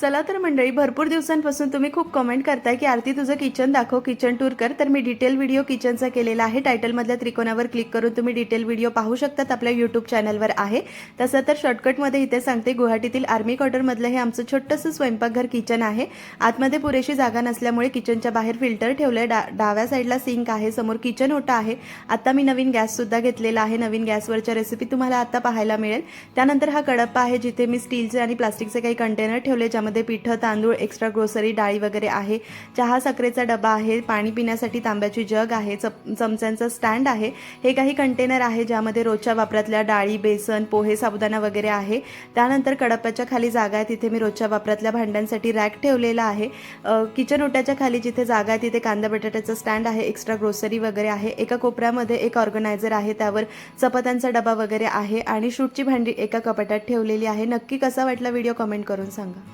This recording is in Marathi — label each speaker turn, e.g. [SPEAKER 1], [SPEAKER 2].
[SPEAKER 1] चला तर मंडळी, भरपूर दिवसांपासून तुम्ही खूप कमेंट करताय की आरती तुझं किचन दाखव, किचन टूर कर. तर मी डिटेल व्हिडिओ किचनचा केलेला आहे. टायटलमधल्या त्रिकोणावर क्लिक करून तुम्ही डिटेल व्हिडिओ पाहू शकतात. आपल्या यूट्यूब चॅनलवर आहे. तसं तर शॉर्टकटमध्ये इथे सांगते, गुवाहाटीतील आर्मी क्वार्टरमधलं हे आमचं छोटंसं स्वयंपाकघर किचन आहे. आतमध्ये पुरेशी जागा नसल्यामुळे किचनच्या बाहेर फिल्टर ठेवलंय. डाव्या साईडला सिंक आहे, समोर किचन ओटा आहे. आता मी नवीन गॅससुद्धा घेतलेला आहे. नवीन गॅसवरच्या रेसिपी तुम्हाला आता पाहायला मिळेल. त्यानंतर हा कडप्पा आहे, जिथे मी स्टीलचे आणि प्लास्टिकचे काही कंटेनर ठेवले, ज्यामध्ये पिठं, तांदूळ, एक्स्ट्रा ग्रोसरी, डाळी वगैरे आहे. चहा साखरेचा डबा आहे. पाणी पिण्यासाठी तांब्याची जग आहे. चमच्यांचा स्टँड आहे. हे काही कंटेनर आहे, ज्यामध्ये रोजच्या वापरातल्या डाळी, बेसन, पोहे, साबुदाणा वगैरे आहे. त्यानंतर कडप्प्याच्या खाली जागा आहे, तिथे मी रोजच्या वापरातल्या भांड्यांसाठी रॅक ठेवलेला आहे. किचन ओट्याच्या खाली जिथे जागा आहे, तिथे कांदा बटाट्याचा स्टँड आहे. एक्स्ट्रा ग्रोसरी वगैरे आहे. एका कोपऱ्यामध्ये एक ऑर्गनायझर आहे, त्यावर चपात्यांचा डबा वगैरे आहे. आणि शूटची भांडी एका कपाटात ठेवलेली आहे. नक्की कसा वाटला व्हिडिओ कमेंट करून सांगा.